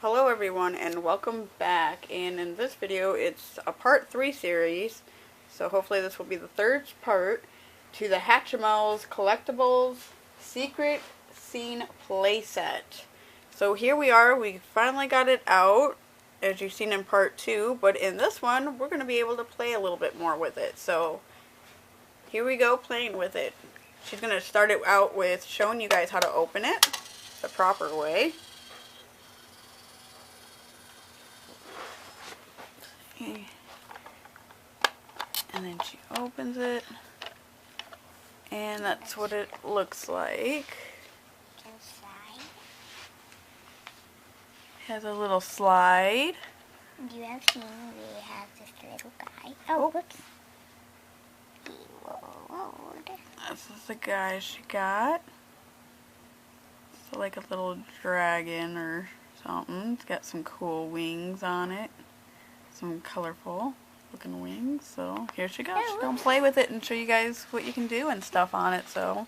Hello everyone and welcome back, and in this video it's a part 3 series, so hopefully this will be the third part to the Hatchimals Collectibles Secret Scene playset. So here we are, we finally got it out as you've seen in part 2, but in this one we're going to be able to play a little bit more with it. So here we go playing with it. She's going to start it out with showing you guys how to open it the proper way. And then she opens it, and that's what it looks like. Inside. Has a little slide. You have seen we have this little guy. Oh, whoops. He rolled. This is the guy she got. It's like a little dragon or something. It's got some cool wings on it. Some colorful looking wings. So here she goes. She's gonna play with it and show you guys what you can do and stuff on it. So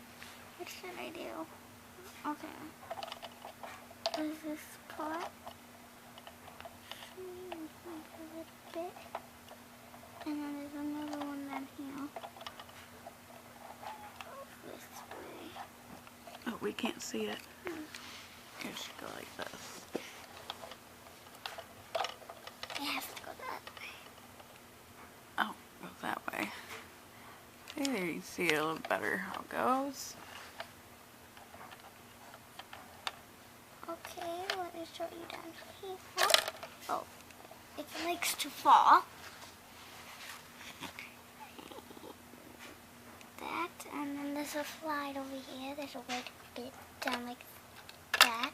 what should I do? Okay. Is this part? A bit. And then there's another one down here. This way. oh, we can't see it. Here she go like this. It has to go that way. Oh, go that way. Okay, there you can see it a little better how it goes. Okay, let me show you down here. Oh, it likes to fall. That, and then there's a slide over here. There's a way to get it down like that.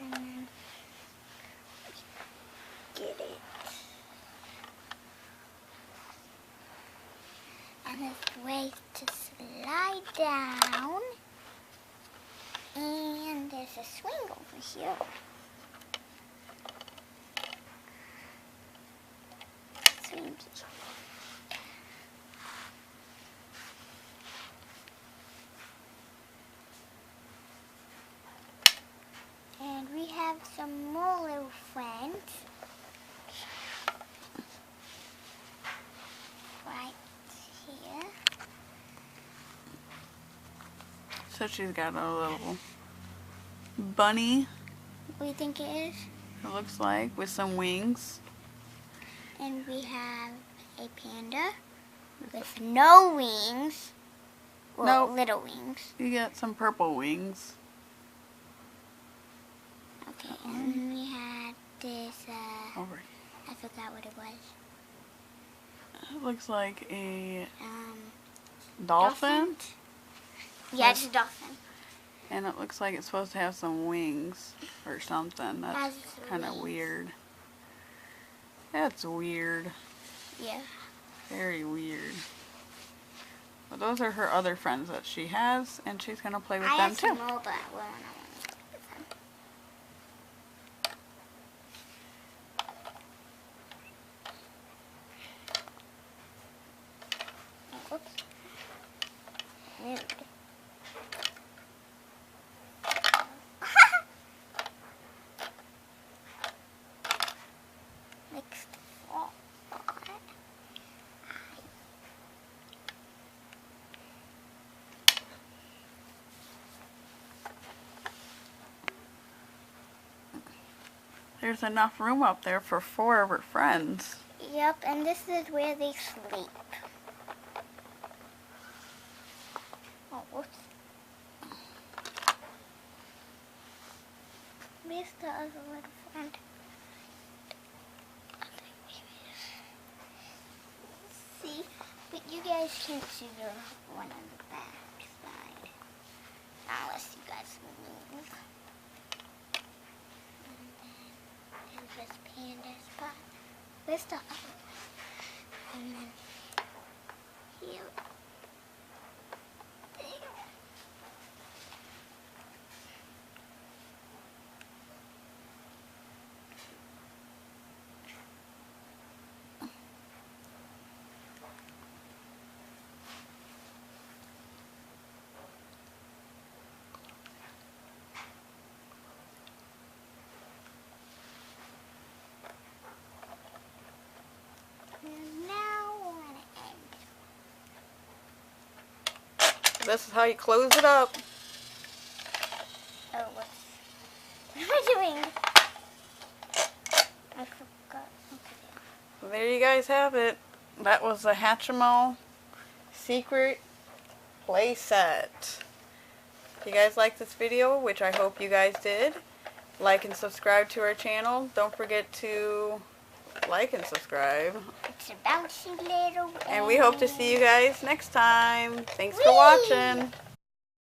And then get it. And there's ways to slide down. And there's a swing over here. Swing. And we have some more little friends. Right here. So she's got a little bunny, What do you think it is? it looks like, with some wings. And we have a panda with no wings. Well, Nope. little wings. You got some purple wings. Okay, and then we had this, Over. I forgot what it was. It looks like a Um, dolphin. Yeah, it's a dolphin. And it looks like it's supposed to have some wings or something. That's Has kind of wings. weird. That's weird. Yeah. Very weird. But those are her other friends that she has, and she's going to play with I them have too. some more, but well, I want to play with them. Oh, oops. Rude. Next fall. There's enough room up there for 4 of her friends. Yep, and this is where they sleep. Oh, whoops. Where's the other little friend? See, but you guys can't see the one on the back side. Unless you guys move. And then this panda spot. Where's the other one? And then here. There. this is how you close it up. Oh, what am I doing? I forgot. Okay. There you guys have it. That was the Hatchimal secret play set. If you guys liked this video, which I hope you guys did, like and subscribe to our channel. Don't forget to like and subscribe. It's a bouncy little And we hope to see you guys next time. Thanks Whee! for watching.